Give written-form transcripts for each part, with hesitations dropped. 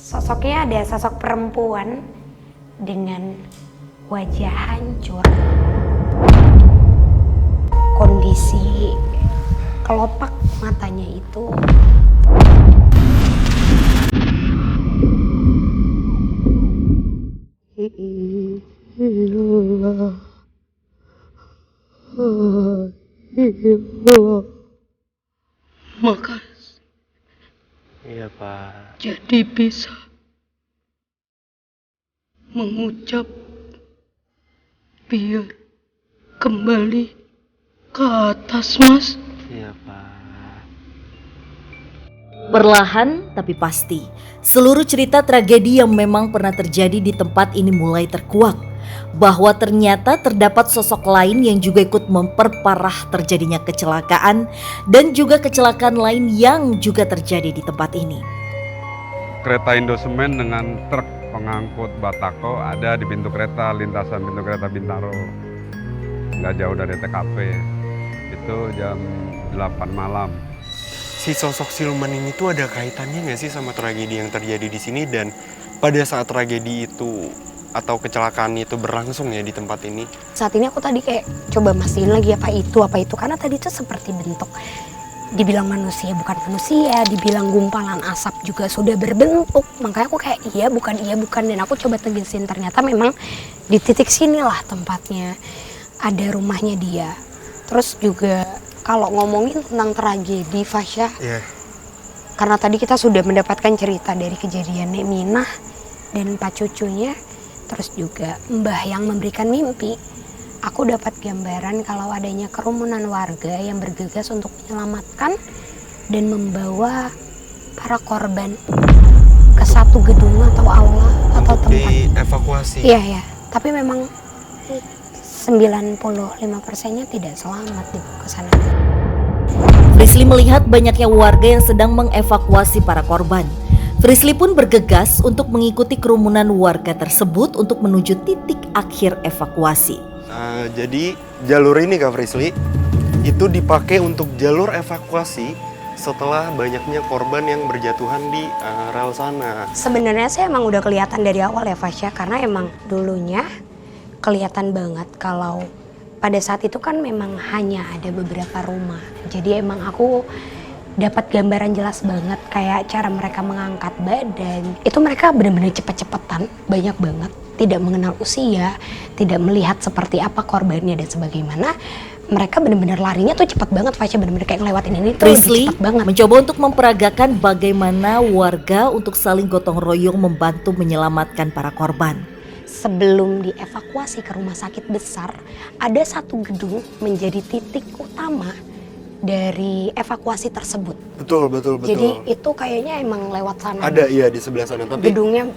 Sosoknya ada sosok perempuan dengan wajah hancur. Kondisi kelopak matanya itu Makas. Iya, Pak. Jadi bisa mengucap biar kembali ke atas, Mas. Iya, Pak. Perlahan tapi pasti, seluruh cerita tragedi yang memang pernah terjadi di tempat ini mulai terkuak. Bahwa ternyata terdapat sosok lain yang juga ikut memperparah terjadinya kecelakaan dan juga kecelakaan lain yang juga terjadi di tempat ini. Kereta Indosemen dengan truk pengangkut batako ada di pintu kereta, lintasan pintu kereta Bintaro. Nggak jauh dari TKP. Itu jam 8 malam. Si sosok siluman ini tuh ada kaitannya nggak sih sama tragedi yang terjadi di sini, dan pada saat tragedi itu atau kecelakaan itu berlangsung ya di tempat ini? saat ini aku tadi kayak coba mastiin lagi apa itu karena tadi tuh seperti bentuk, dibilang manusia bukan manusia, dibilang gumpalan asap juga sudah berbentuk. Makanya aku kayak iya bukan, dan aku coba tegesin ternyata memang di titik sinilah tempatnya, ada rumahnya dia. Terus juga kalau ngomongin tentang tragedi Fasya, karena tadi kita sudah mendapatkan cerita dari kejadian Nek Minah dan Pak cucunya, terus juga Mbah yang memberikan mimpi, aku dapat gambaran kalau adanya kerumunan warga yang bergegas untuk menyelamatkan dan membawa para korban ke satu gedung atau aula atau Untuk tempat dievakuasi. Iya, tapi memang 95%-nya tidak selamat dibawa ke sana. Frisly melihat banyaknya warga yang sedang mengevakuasi para korban. Frisly pun bergegas untuk mengikuti kerumunan warga tersebut untuk menuju titik akhir evakuasi. Jadi jalur ini Kak Frisly itu dipakai untuk jalur evakuasi setelah banyaknya korban yang berjatuhan di rel sana. Sebenarnya saya emang udah kelihatan dari awal ya Fasya, karena emang dulunya kelihatan banget kalau pada saat itu kan memang hanya ada beberapa rumah. Jadi emang aku dapat gambaran jelas banget kayak cara mereka mengangkat badan. Itu mereka benar-benar cepet-cepetan, banyak banget. Tidak mengenal usia, tidak melihat seperti apa korbannya dan sebagaimana. Mereka benar-benar larinya tuh cepat banget, Fasya, benar-benar kayak ngelewatin ini tuh Frisly cepat banget. mencoba untuk memperagakan bagaimana warga untuk saling gotong royong membantu menyelamatkan para korban. Sebelum dievakuasi ke rumah sakit besar, ada satu gedung menjadi titik utama dari evakuasi tersebut. Betul. Jadi itu kayaknya emang lewat sana. Ada iya di sebelah sana, tapi Gedungnya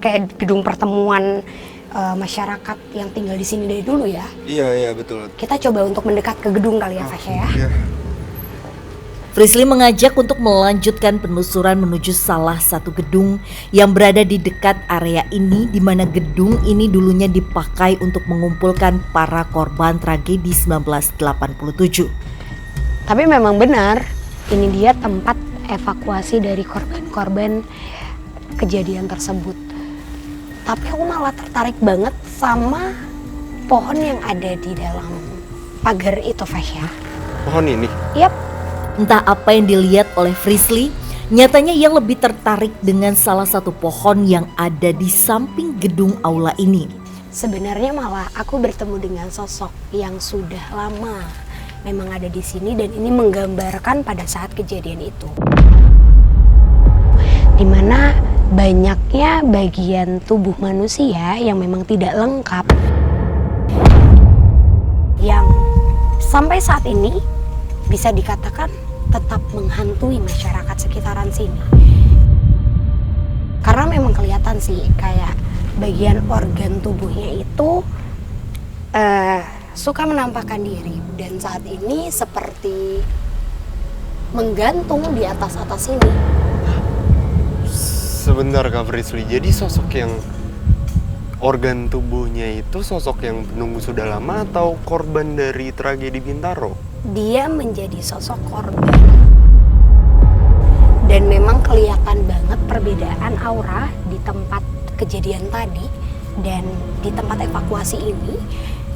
kayak gedung pertemuan masyarakat yang tinggal di sini dari dulu ya. Iya betul. Kita coba untuk mendekat ke gedung kali ya, Fasya ya. Iya. Frisly mengajak untuk melanjutkan penelusuran menuju salah satu gedung yang berada di dekat area ini, di mana gedung ini dulunya dipakai untuk mengumpulkan para korban tragedi 1987. Tapi memang benar, ini dia tempat evakuasi dari korban-korban kejadian tersebut. Tapi aku malah tertarik banget sama pohon yang ada di dalam pagar itu, Fasya. Pohon ini? Yap, Entah apa yang dilihat oleh Frisly, nyatanya ia lebih tertarik dengan salah satu pohon yang ada di samping gedung aula ini. sebenarnya malah aku bertemu dengan sosok yang sudah lama memang ada di sini, dan ini menggambarkan pada saat kejadian itu. Dimana banyaknya bagian tubuh manusia yang memang tidak lengkap, yang sampai saat ini bisa dikatakan tetap menghantui masyarakat sekitaran sini. Karena memang kelihatan sih kayak bagian organ tubuhnya itu suka menampakkan diri, dan saat ini seperti menggantung di atas ini. Sebentar Kak Frisly, jadi sosok yang organ tubuhnya itu sosok yang menunggu sudah lama atau korban dari tragedi Bintaro? Dia menjadi sosok korban Dan memang kelihatan banget perbedaan aura di tempat kejadian tadi dan di tempat evakuasi ini.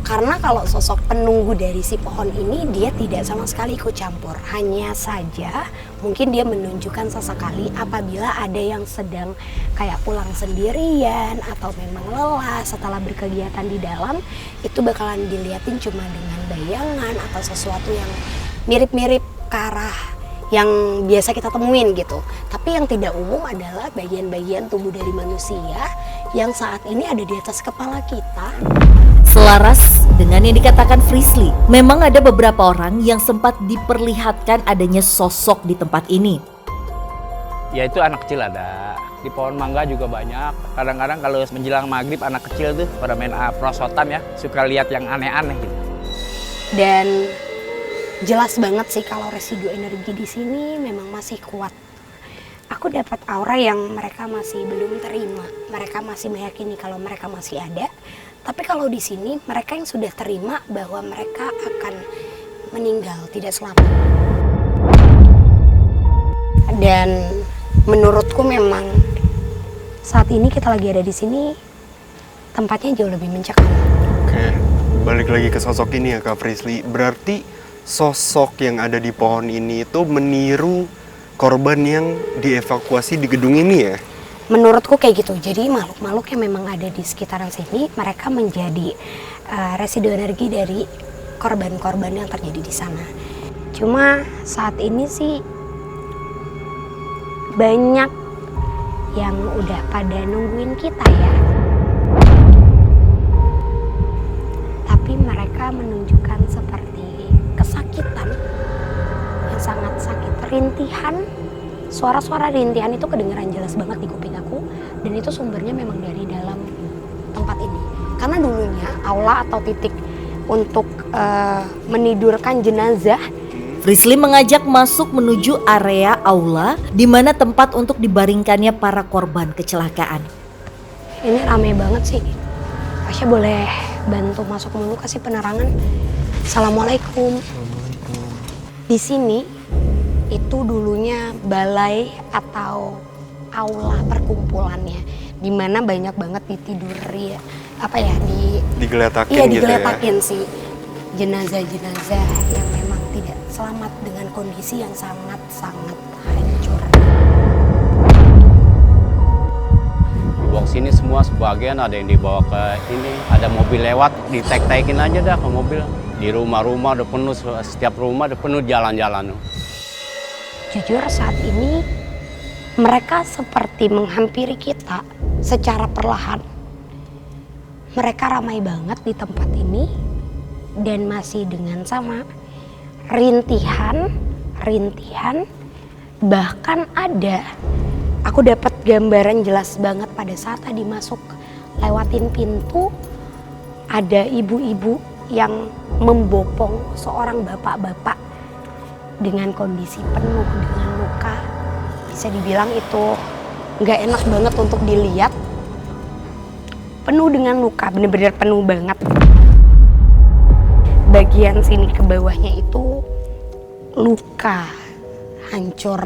Karena kalau sosok penunggu dari si pohon ini, dia tidak sama sekali ikut campur. Hanya saja mungkin dia menunjukkan sesekali apabila ada yang sedang kayak pulang sendirian atau memang lelah setelah berkegiatan di dalam, itu bakalan dilihatin cuma dengan bayangan atau sesuatu yang mirip-mirip ke arah yang biasa kita temuin gitu. Tapi yang tidak umum adalah bagian-bagian tubuh dari manusia yang saat ini ada di atas kepala kita. Selaras dengan yang dikatakan Frisly, memang ada beberapa orang yang sempat diperlihatkan adanya sosok di tempat ini. Ya itu anak kecil ada, di pohon mangga juga banyak. Kadang-kadang kalau menjelang maghrib anak kecil tuh pada main prosotan ya, suka lihat yang aneh-aneh gitu. Dan jelas banget sih kalau residu energi di sini memang masih kuat. Aku dapat aura yang mereka masih belum terima. Mereka masih meyakini kalau mereka masih ada. Tapi kalau di sini mereka yang sudah terima bahwa mereka akan meninggal tidak selamat. Dan menurutku memang saat ini kita lagi ada di sini tempatnya jauh lebih mencekam. Oke, balik lagi ke sosok ini ya Kak Frisly. Berarti sosok yang ada di pohon ini itu meniru korban yang dievakuasi di gedung ini ya? Menurutku kayak gitu. Jadi makhluk-makhluk yang memang ada di sekitaran sini, mereka menjadi residu energi dari korban-korban yang terjadi di sana. Cuma saat ini sih banyak yang udah pada nungguin kita ya. Tapi mereka menunjukkan seperti kesakitan yang sangat sakit, rintihan. Suara-suara rintihan itu kedengaran jelas banget di kuping aku, dan itu sumbernya memang dari dalam tempat ini. Karena dulunya aula atau titik untuk menidurkan jenazah. Frisly mengajak masuk menuju area aula di mana tempat untuk dibaringkannya para korban kecelakaan. Ini ramai banget sih. Tasya boleh bantu masuk dulu kasih penerangan. Assalamualaikum. Di sini itu dulunya balai atau aula perkumpulannya, di mana banyak banget ditiduri digeletakin iya, gitu digeletakin ya? sih jenazah-jenazah yang memang tidak selamat dengan kondisi yang sangat-sangat hancur. Dibawa ke sini semua sebagian, ada yang dibawa ke ini, ada mobil lewat, ditek-tekin aja dah ke mobil. Di rumah-rumah udah penuh, setiap rumah udah penuh jalan-jalan. Jujur saat ini mereka seperti menghampiri kita secara perlahan. Mereka ramai banget di tempat ini dan masih dengan sama rintihan, bahkan ada, aku dapat gambaran jelas banget pada saat tadi masuk lewatin pintu, ada ibu-ibu yang membopong seorang bapak-bapak dengan kondisi penuh dengan luka. Bisa dibilang itu nggak enak banget untuk dilihat. Penuh dengan luka, bener-bener penuh banget. Bagian sini ke bawahnya itu luka, hancur.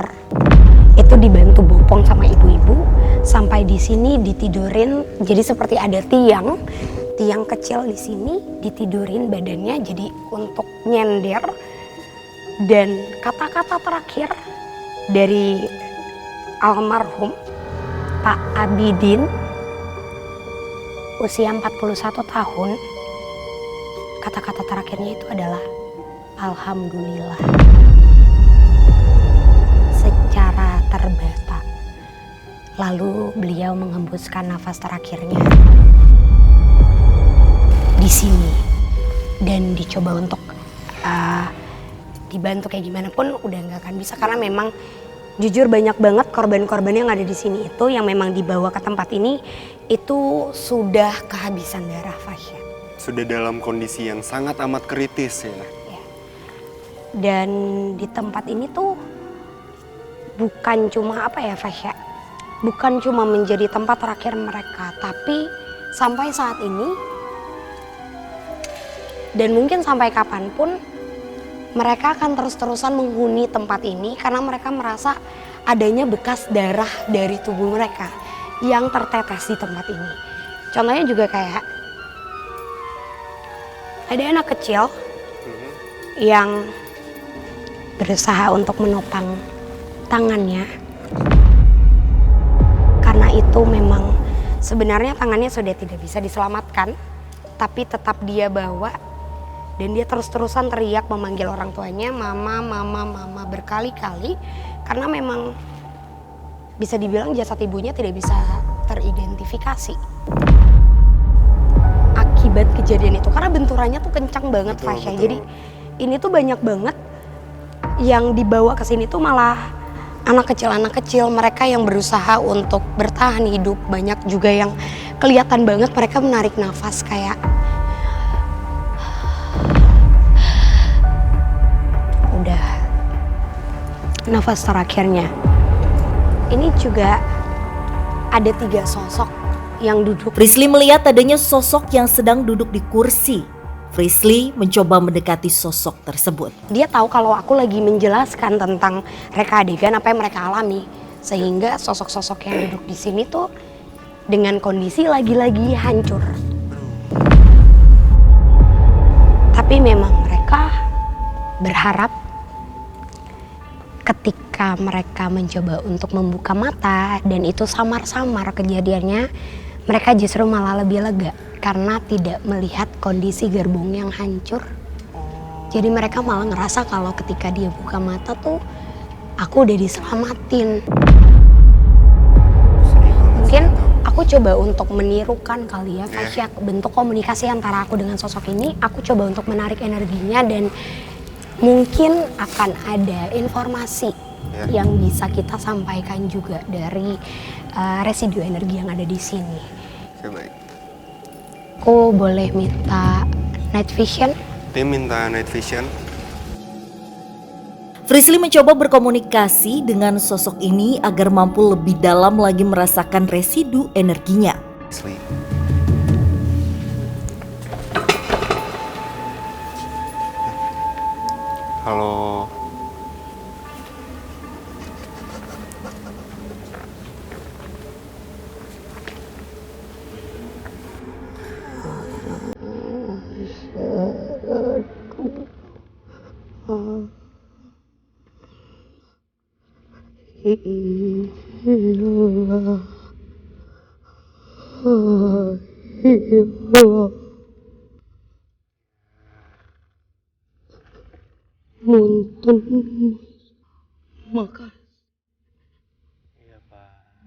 Itu dibantu bopong sama ibu-ibu. Sampai di sini ditidurin, jadi seperti ada tiang kecil di sini, ditidurin badannya jadi untuk nyender. Dan kata-kata terakhir dari almarhum Pak Abidin, usia 41 tahun, kata-kata terakhirnya itu adalah Alhamdulillah. Secara terbata. Lalu beliau menghembuskan nafas terakhirnya di sini dan dicoba untuk dibantu kayak gimana pun udah nggak akan bisa, karena memang jujur banyak banget korban-korban yang ada di sini itu yang memang dibawa ke tempat ini itu sudah kehabisan darah, Fasya. Sudah dalam kondisi yang sangat amat kritis ya. Dan di tempat ini tuh bukan cuma Fasya, bukan cuma menjadi tempat terakhir mereka, tapi sampai saat ini dan mungkin sampai kapanpun mereka akan terus-terusan menghuni tempat ini karena mereka merasa adanya bekas darah dari tubuh mereka yang tertetes di tempat ini. Contohnya juga kayak ada anak kecil yang berusaha untuk menopang tangannya karena itu memang sebenarnya tangannya sudah tidak bisa diselamatkan, tapi tetap dia bawa dan dia terus-terusan teriak memanggil orang tuanya, mama, mama, mama berkali-kali karena memang bisa dibilang jasad ibunya tidak bisa teridentifikasi akibat kejadian itu karena benturannya tuh kencang banget, Fasya. Jadi ini tuh banyak banget yang dibawa ke sini tuh malah anak kecil mereka yang berusaha untuk bertahan hidup. Banyak juga yang kelihatan banget mereka menarik nafas kayak udah nafas terakhirnya. Ini juga ada 3 sosok yang duduk. Frisly melihat adanya sosok yang sedang duduk di kursi. Frisly mencoba mendekati sosok tersebut. Dia tahu kalau aku lagi menjelaskan tentang reka adegan apa yang mereka alami, sehingga sosok-sosok yang duduk di sini tuh dengan kondisi lagi-lagi hancur. Tapi memang mereka berharap ketika mereka mencoba untuk membuka mata dan itu samar-samar kejadiannya, mereka justru malah lebih lega karena tidak melihat kondisi gerbong yang hancur. Jadi mereka malah ngerasa kalau ketika dia buka mata tuh aku udah diselamatin. Mungkin aku coba untuk menirukan kali ya, Fasya, bentuk komunikasi antara aku dengan sosok ini. Aku coba untuk menarik energinya dan mungkin akan ada informasi yang bisa kita sampaikan juga dari residu energi yang ada di sini. Oke, baik. Aku boleh minta night vision? Dia minta night vision. Frisly mencoba berkomunikasi dengan sosok ini agar mampu lebih dalam lagi merasakan residu energinya. Sleep. Halo. Maka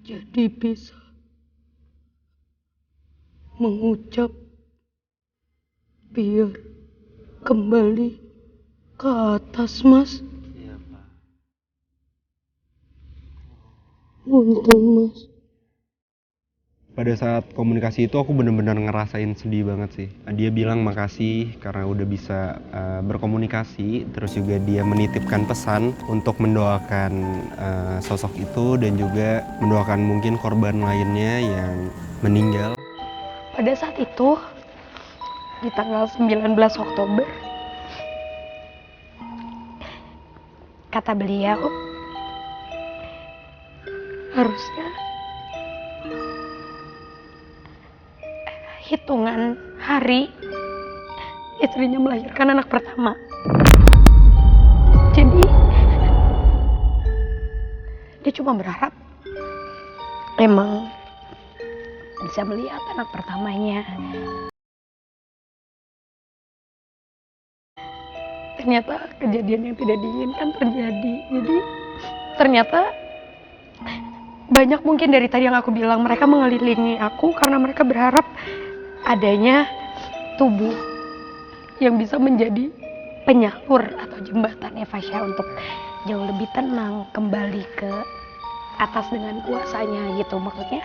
jadi bisa mengucap biar kembali ke atas, Mas. Untung, Mas. Pada saat komunikasi itu aku benar-benar ngerasain sedih banget sih. Dia bilang makasih karena udah bisa berkomunikasi, terus juga dia menitipkan pesan untuk mendoakan sosok itu dan juga mendoakan mungkin korban lainnya yang meninggal. Pada saat itu, di tanggal 19 Oktober, kata beliau, harusnya hitungan hari istrinya melahirkan anak pertama. Jadi dia cuma berharap emang bisa melihat anak pertamanya. Ternyata kejadian yang tidak diinginkan terjadi. Jadi ternyata banyak mungkin dari tadi yang aku bilang, mereka mengelilingi aku karena mereka berharap adanya tubuh yang bisa menjadi penyalur atau jembatan Fasya untuk jauh lebih tenang kembali ke atas dengan kuasanya gitu. Maksudnya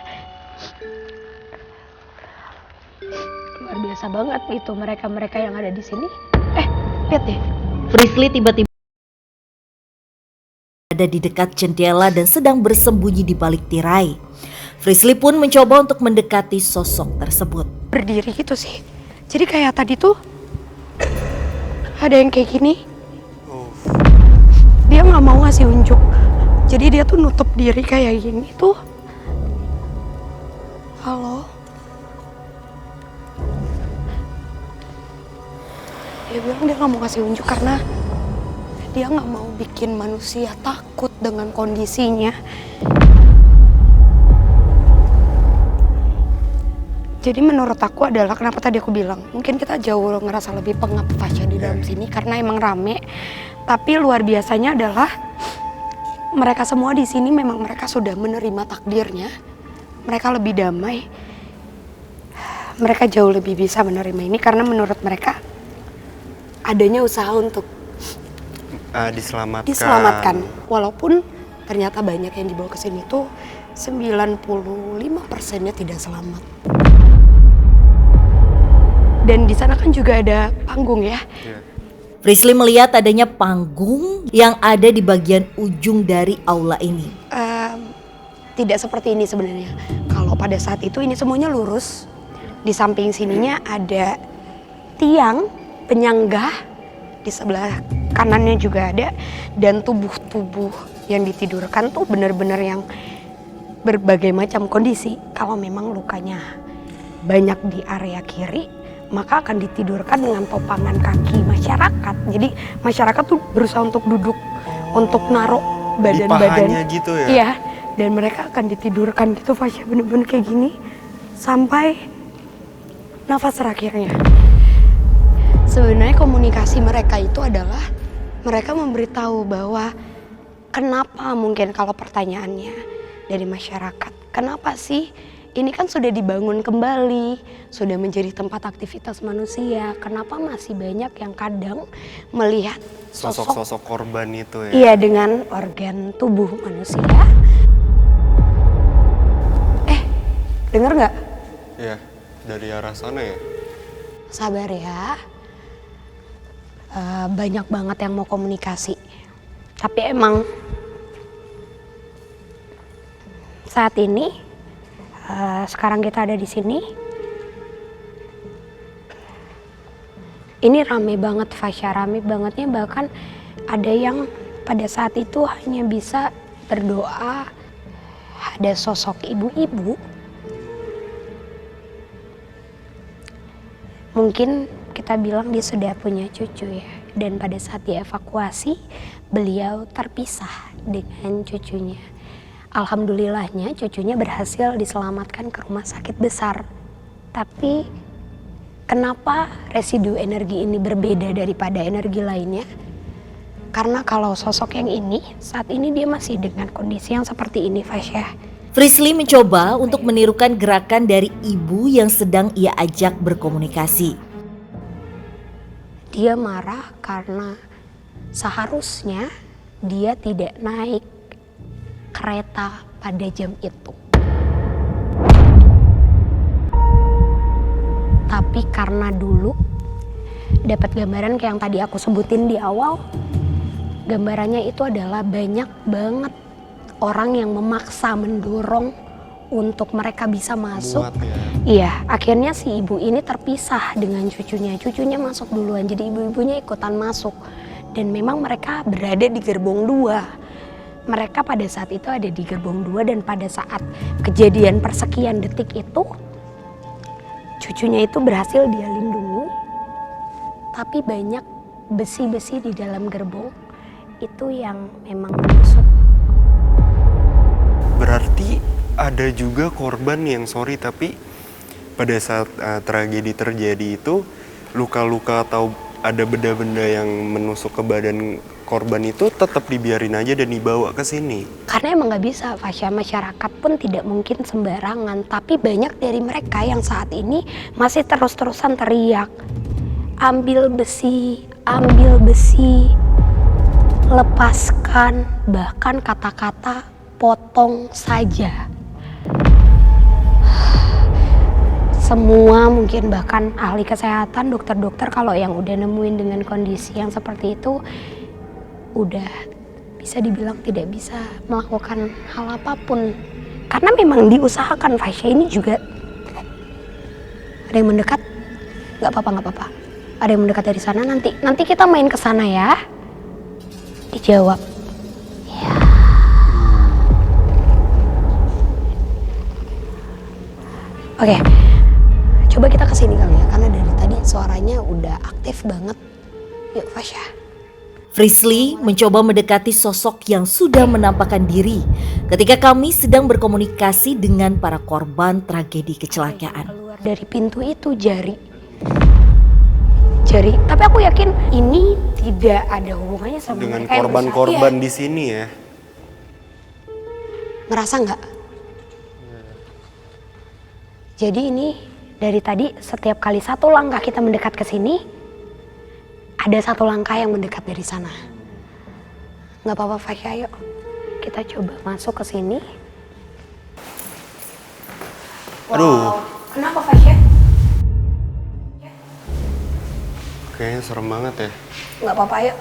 luar biasa banget itu mereka yang ada di sini. Lihat deh, Frisly tiba-tiba ada di dekat jendela dan sedang bersembunyi di balik tirai. Frisly pun mencoba untuk mendekati sosok tersebut. berdiri gitu sih. Jadi kayak tadi tuh ada yang kayak gini. Dia nggak mau ngasih unjuk. Jadi dia tuh nutup diri kayak gini tuh. Halo. Dia bilang dia gak mau kasih unjuk karena dia gak mau bikin manusia takut dengan kondisinya. Jadi menurut aku adalah kenapa tadi aku bilang mungkin kita jauh ngerasa lebih pengap Fasya di dalam sini karena emang rame. Tapi luar biasanya adalah mereka semua di sini memang mereka sudah menerima takdirnya. Mereka lebih damai. Mereka jauh lebih bisa menerima ini karena menurut mereka adanya usaha untuk diselamatkan. Walaupun ternyata banyak yang dibawa ke sini tuh 95%-nya tidak selamat. Dan di sana kan juga ada panggung ya. Frisly melihat adanya panggung yang ada di bagian ujung dari aula ini. Tidak seperti ini sebenarnya. Kalau pada saat itu ini semuanya lurus. Di samping sininya ada tiang penyangga. Di sebelah kanannya juga ada. Dan tubuh-tubuh yang ditidurkan tuh benar-benar yang berbagai macam kondisi. Kalau memang lukanya banyak di area kiri, maka akan ditidurkan dengan topangan kaki masyarakat. Jadi masyarakat tuh berusaha untuk duduk, untuk naruh badan-badan gitu ya? Iya, dan mereka akan ditidurkan gitu Fasya, bener-bener kayak gini sampai nafas terakhirnya. Sebenarnya komunikasi mereka itu adalah mereka memberitahu bahwa kenapa mungkin kalau pertanyaannya dari masyarakat, kenapa sih ini kan sudah dibangun kembali, sudah menjadi tempat aktivitas manusia. Kenapa masih banyak yang kadang melihat Sosok-sosok korban itu ya? Iya, dengan organ tubuh manusia. Dengar nggak? Iya, dari arah sana ya? Sabar ya. Banyak banget yang mau komunikasi. Tapi emang saat ini sekarang kita ada di sini. Ini rame banget Fasya, rame bangetnya bahkan ada yang pada saat itu hanya bisa berdoa. Ada sosok ibu-ibu. Mungkin kita bilang dia sudah punya cucu ya. Dan pada saat dievakuasi, beliau terpisah dengan cucunya. Alhamdulillahnya cucunya berhasil diselamatkan ke rumah sakit besar. Tapi kenapa residu energi ini berbeda daripada energi lainnya? Karena kalau sosok yang ini, saat ini dia masih dengan kondisi yang seperti ini Fasya. Frisly mencoba untuk menirukan gerakan dari ibu yang sedang ia ajak berkomunikasi. Dia marah karena seharusnya dia tidak naik kereta pada jam itu. Tapi karena dulu dapat gambaran kayak yang tadi aku sebutin di awal, gambarannya itu adalah banyak banget orang yang memaksa mendorong untuk mereka bisa masuk. Muat ya? Iya, akhirnya si ibu ini terpisah dengan cucunya. Cucunya masuk duluan, jadi ibu-ibunya ikutan masuk. Dan memang mereka berada di gerbong 2. Mereka pada saat itu ada di gerbong 2 dan pada saat kejadian persekian detik itu cucunya itu berhasil dia lindungi. Tapi banyak besi-besi di dalam gerbong itu yang memang menusuk. Berarti ada juga korban yang tapi pada saat tragedi terjadi itu luka-luka atau ada benda-benda yang menusuk ke badan korban itu tetap dibiarin aja dan dibawa ke sini. Karena emang nggak bisa Fasya, masyarakat pun tidak mungkin sembarangan. Tapi banyak dari mereka yang saat ini masih terus-terusan teriak, ambil besi, lepaskan, bahkan kata-kata potong saja. Semua mungkin bahkan ahli kesehatan, dokter-dokter kalau yang udah nemuin dengan kondisi yang seperti itu udah bisa dibilang tidak bisa melakukan hal apapun. Karena memang diusahakan Fasya ini juga. Ada yang mendekat? Gak apa-apa. Ada yang mendekat dari sana, nanti kita main ke sana ya. Dijawab. Ya. Oke, coba kita kesini kali ya, karena dari tadi suaranya udah aktif banget. Yuk Fasya. Frisly mencoba mendekati sosok yang sudah menampakkan diri ketika kami sedang berkomunikasi dengan para korban tragedi kecelakaan. Keluar dari pintu itu jari. Tapi aku yakin ini tidak ada hubungannya sama Dengan mereka yang korban-korban bersama. di sini ya. Ngerasa nggak? Jadi ini dari tadi setiap kali satu langkah kita mendekat ke sini, ada satu langkah yang mendekat dari sana. Nggak apa-apa Fasya, yuk kita coba masuk ke sini. Aduh. Kenapa Fasya? Kayaknya serem banget ya. Nggak apa-apa, yuk.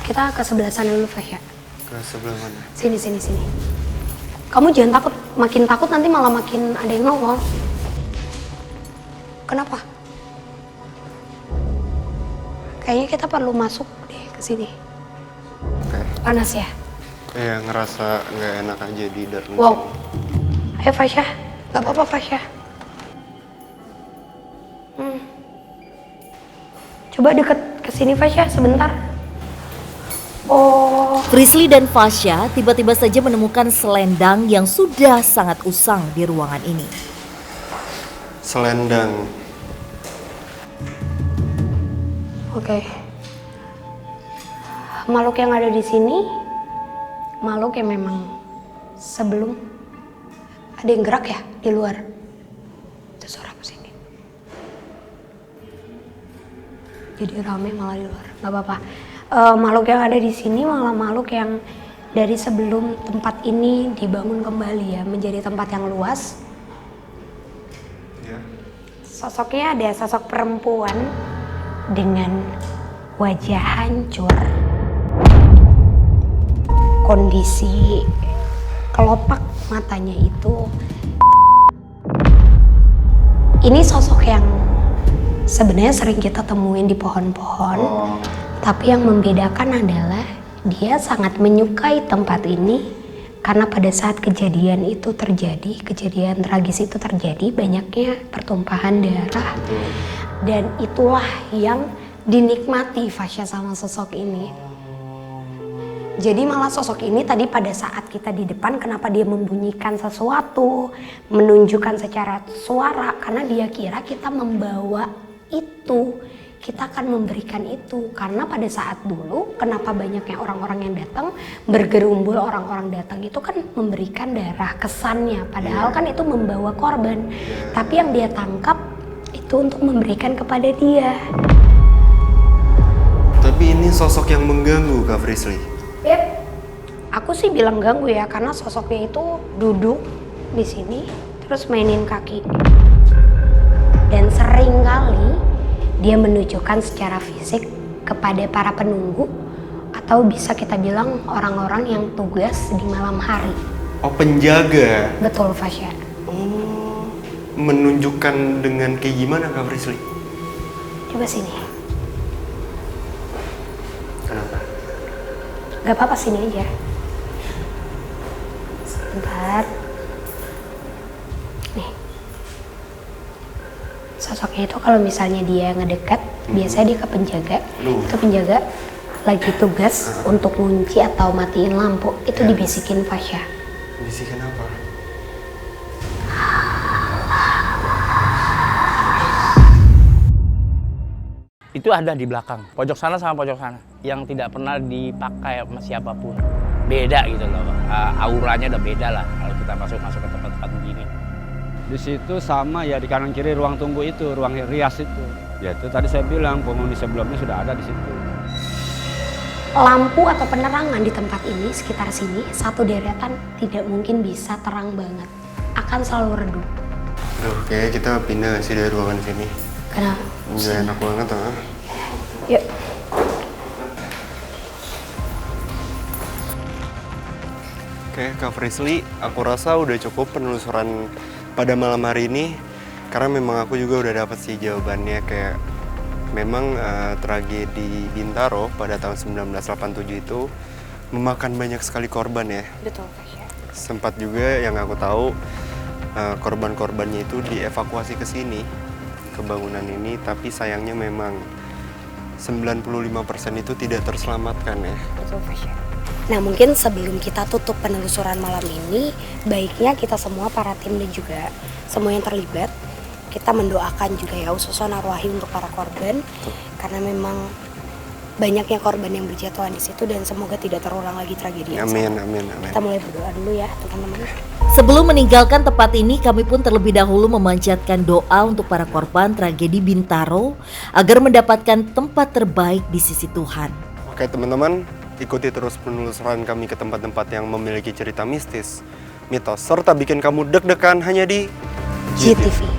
Kita ke sebelah sana dulu Fasya. Ke sebelah mana? Sini. Kamu jangan takut, makin takut nanti malah makin ada yang nongol. Kenapa? Kayaknya kita perlu masuk deh ke sini. Oke. Panas ya? Kayak ngerasa nggak enak aja di dalam Wow. sini. Ayo Fasya, nggak apa-apa Fasya. Coba deket ke sini Fasya sebentar. Oh, Frisly dan Fasya tiba-tiba saja menemukan selendang yang sudah sangat usang di ruangan ini. Selendang. oke. Makhluk yang ada di sini, makhluk yang memang sebelum ada yang gerak ya di luar. Itu suara apa sih ini? Jadi rame malah di luar. Nggak apa-apa. Makhluk yang ada di sini malah makhluk yang dari sebelum tempat ini dibangun kembali ya menjadi tempat yang luas. Ya. Sosoknya ada sosok perempuan dengan wajah hancur, kondisi kelopak matanya itu. Ini sosok yang sebenarnya sering kita temuin di pohon-pohon. Tapi yang membedakan adalah dia sangat menyukai tempat ini karena pada saat kejadian itu terjadi, kejadian tragis itu terjadi, banyaknya pertumpahan darah. Dan itulah yang dinikmati Fasya sama sosok ini. Jadi malah sosok ini tadi pada saat kita di depan, kenapa dia membunyikan sesuatu, menunjukkan secara suara, karena dia kira kita membawa itu. Kita akan memberikan itu karena pada saat dulu kenapa banyaknya orang-orang yang datang bergerumbul, orang-orang datang itu kan memberikan darah kesannya, padahal kan itu membawa korban, tapi yang dia tangkap itu untuk memberikan kepada dia. Tapi ini sosok yang mengganggu Kak Frisly. Yep. Aku sih bilang ganggu ya karena sosoknya itu duduk di sini terus mainin kaki dan sering kali dia menunjukkan secara fisik kepada para penunggu atau bisa kita bilang orang-orang yang tugas di malam hari. Oh, penjaga. Betul Fasya. Oh, menunjukkan dengan kayak gimana Kak Frisly? Coba sini. Kenapa? Gak apa-apa sini aja. Sebentar. Nih. Sosoknya itu kalau misalnya dia ngedekat, biasanya dia ke penjaga. Itu penjaga lagi tugas untuk ngunci atau matiin lampu. Itu dibisikin Fasya. Bisikin apa? Itu ada di belakang, pojok sana sama pojok sana, yang tidak pernah dipakai sama siapapun. Beda gitu loh, auranya udah beda lah kalau kita masuk ke tempat-tempat begini. Di situ sama ya, di kanan kiri ruang tunggu itu, ruang rias itu. Ya itu tadi saya bilang penghuni sebelumnya sudah ada di situ. Lampu atau penerangan di tempat ini, sekitar sini, satu deretan tidak mungkin bisa terang banget. Akan selalu redup. Aduh, kayaknya kita pindah sih dari ruangan sini. Kenapa? Nggak enak banget ah. Yuk. Oke, Kak Frisly, aku rasa udah cukup penelusuran pada malam hari ini. Karena memang aku juga udah dapat sih jawabannya, kayak memang tragedi Bintaro pada tahun 1987 itu memakan banyak sekali korban ya. Betul Fasya. Sempat juga yang aku tahu korban-korbannya itu dievakuasi ke sini, ke bangunan ini, tapi sayangnya memang 95% itu tidak terselamatkan ya. Betul, Fasya. Nah, mungkin sebelum kita tutup penelusuran malam ini, baiknya kita semua para tim dan juga semua yang terlibat, kita mendoakan juga ya khususnya arwahi untuk para korban, karena memang banyaknya korban yang berjatuhan di situ dan semoga tidak terulang lagi tragedi yang Amin, sama. amin, amin. Kita mulai berdoa dulu ya, teman-teman. Sebelum meninggalkan tempat ini, kami pun terlebih dahulu memanjatkan doa untuk para korban tragedi Bintaro agar mendapatkan tempat terbaik di sisi Tuhan. Oke teman-teman, ikuti terus penelusuran kami ke tempat-tempat yang memiliki cerita mistis, mitos, serta bikin kamu deg-degan hanya di GTV.